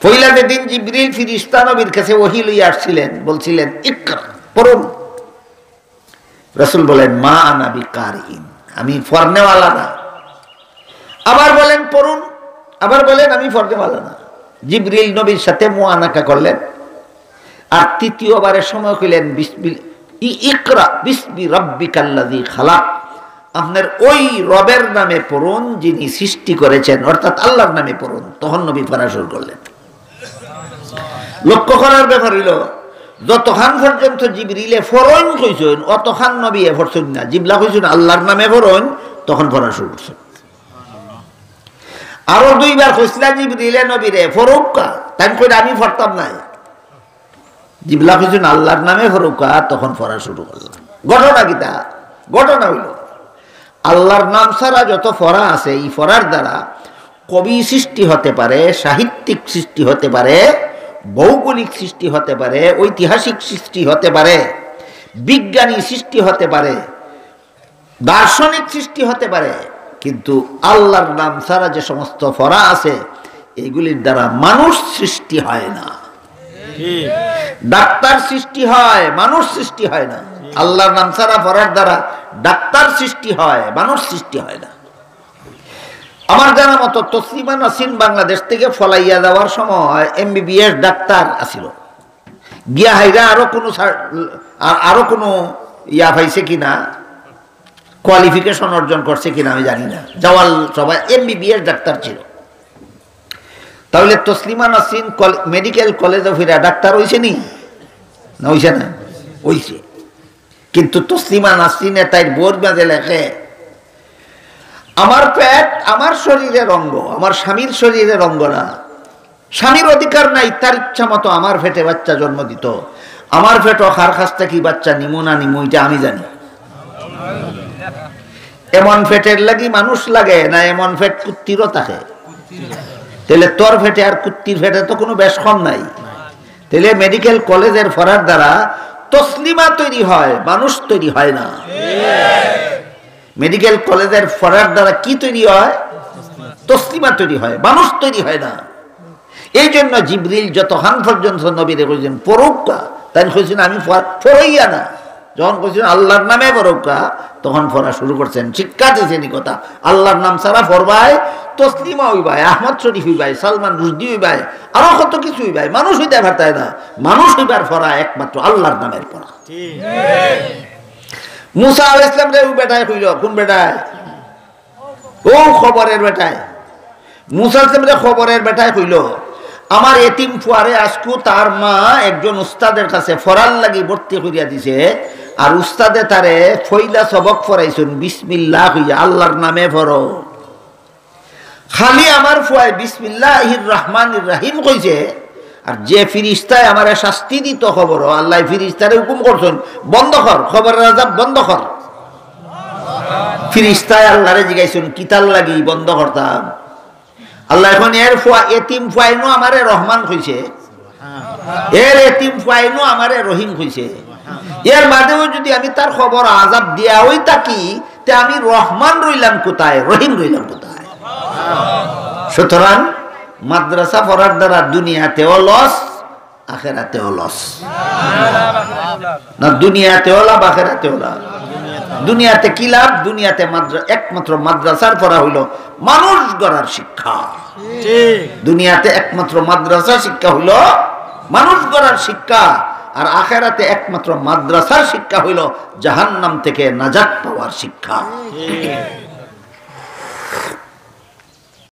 পয়লা যেদিন জিবরিল ফেরেশতা নবীর কাছে ওহী লইয়া আসছিলেন, বলছিলেন ইকরা, পড়ুন। রাসূল বলেন মা আনা বিকারিন, আমি পড়নেওয়ালা না। আবার বলেন পড়ুন, আবার বলেন আমি পড়নেওয়ালা না। জিবরিল নবীর সাথে মুআনাকা করলেন, আর তৃতীয়বারের সময় কইলেন ইকরা বিসমি রাব্বিকাল্লাযী খালাক, আপনার ওই রবের নামে পড়ুন যিনি সৃষ্টি করেছেন, অর্থাৎ আল্লাহর নামে পড়ুন। তখন নবী পড়া শুরু করলেন। লক্ষ্য করার ব্যাপার হইল, যতক্ষণ পর্যন্ত জিবরিলে ফরন কইছেন অতক্ষণ নবী পড়ছেন না। জিবলা কইছেন আল্লাহর নামে পড়ুন, তখন পড়া শুরু করছেন। আরো দুইবার কইছিলেন জিবরিলে নবীরে ফরুকা, তাই কই আমি পড়তাম না। জিবলা কইছেন আল্লাহর নামে ফরুকা, তখন পড়া শুরু করলাম। ঘটনা কিটা? ঘটনা হইল আল্লাহর নাম ছাড়া যত ফরা আছে, এই ফরার দ্বারা কবি সৃষ্টি হতে পারে, সাহিত্যিক সৃষ্টি হতে পারে, ভৌগোলিক সৃষ্টি হতে পারে, ঐতিহাসিক সৃষ্টি হতে পারে, বিজ্ঞানী সৃষ্টি হতে পারে, দার্শনিক সৃষ্টি হতে পারে। কিন্তু আল্লাহর নাম ছাড়া যে সমস্ত ফরা আছে, এইগুলির দ্বারা মানুষ সৃষ্টি হয় না। ডাক্তার সৃষ্টি হয়, মানুষ সৃষ্টি হয় না। আল্লাহর নাম ছাড়া ফরার দ্বারা ডাক্তার সৃষ্টি হয়, মানুষ সৃষ্টি হয় না। আমার জানা মতো তসলিমা নাসরিন বাংলাদেশ থেকে ফলাইয়া যাওয়ার সময় এমবিবিএস ডাক্তার আছিল। গিয়া হাইরা আরো কোনো ইয়া পাইছে কিনা, কোয়ালিফিকেশন অর্জন করছে কিনা আমি জানি না। যাওয়াল সবাই এমবিবিএস ডাক্তার ছিল। তাহলে তসলিমা নাসরিন মেডিকেল কলেজে ফিরা ডাক্তার হইছে নি? না হইছে না? হইছে। কিন্তু তসলিমা নাসরিনে তাই বোর্ড বাজে লেখে, আমার পেট আমার শরীরের অঙ্গ, আমার স্বামীর শরীরের অঙ্গ না। স্বামীর অধিকার নাই তার ইচ্ছা মতো আমার পেটে বাচ্চা জন্ম দিত। আমার পেট খার খাস্তা কি বাচ্চা নিমু না নিমু এটা আমি জানি। এমন পেটের লাগি মানুষ লাগে না, এমন পেট কুত্তিরও থাকে। তাহলে তোর পেটে আর কুত্তির পেটে তো কোনো বেশ কম নাই। তাহলে মেডিকেল কলেজের ফরার দ্বারা তসলিমা তৈরি হয়, মানুষ তৈরি হয় না। মেডিকেল কলেজের ফরার দ্বারা কি তৈরি হয়? তসলিমা তৈরি হয়, মানুষ তৈরি হয় না। এই জন্য জিবরিল যতক্ষণ পর্যন্ত নবীরে কইছেন পড়ুকা, তাই কইছেন আমি পড়াইয়া না। যখন কইছেন আল্লাহর নামে পড়ুকা, তখন পড়া শুরু করছেন। শিক্ষা দিয়েছেন এই কথা, আল্লাহর নাম ছাড়া পড়বাই, তসলিমা হইবাই, আহমদ শরীফ হইবাই, সালমান রুশদি হইবাই, আরো কত কিছু হইবাই। মানুষ হইতে পারতায় না। মানুষ হইবার পড়া একমাত্র আল্লাহর নামের পড়া। মুসা আলাইহিস সালাম রে বেটায় কইল, কোন বেটায়? ও খবরের বেটায়। মুসা আলাইহিস সালাম রে খবরের বেটায় কইল, আমার এতিম ফুয়ারে আজকু তার মা একজন উস্তাদের কাছে ফরাল লাগি ভর্তি করিয়া দিছে, আর উস্তাদে তারে ফইলা সবক ফরাইছেন বিসমিল্লাহ হইয়া, আল্লাহর নামে পড়ো। খালি আমার ফুয়ায় বিসমিল্লাহির রহমানির রহিম কইছে, আর যে ফিরিস্তায় আমারে শাস্তি দিত খবর, আল্লাহ ফিরিস্তারে হুকুম করছেন বন্ধ কর, খবরের আযাব বন্ধ কর। ফিরিস্তায় আল্লাহরে জিগাইছেন কিতাল লাগি বন্ধ করতাম। আল্লাহ এখন এর ফুয়া এতিম ফুয়াইনো আমারে রহমান কইছে, এর এতিম ফুয়াইনো আমারে রহিম কইছে। এর বাদেও যদি আমি তার খবর আযাব দিয়া হই থাকি, তে আমি রহমান রইলাম কোথায়, রহিম রইলাম কোথায়? সুতরাং মাদ্রাসা পড়ার দ্বারা দুনিয়াতেও লস, আখেরাতেও লস। না দুনিয়াতেও লাভ, আখেরাতেও লাভ। দুনিয়াতে কি লাভ? দুনিয়াতে একমাত্র মাদ্রাসার পড়া হইল মানুষ গড়ার শিক্ষা। দুনিয়াতে একমাত্র মাদ্রাসা শিক্ষা হইল মানুষ গড়ার শিক্ষা, আর আখেরাতে একমাত্র মাদ্রাসার শিক্ষা হইল জাহান্নাম থেকে নাজাত পাওয়ার শিক্ষা।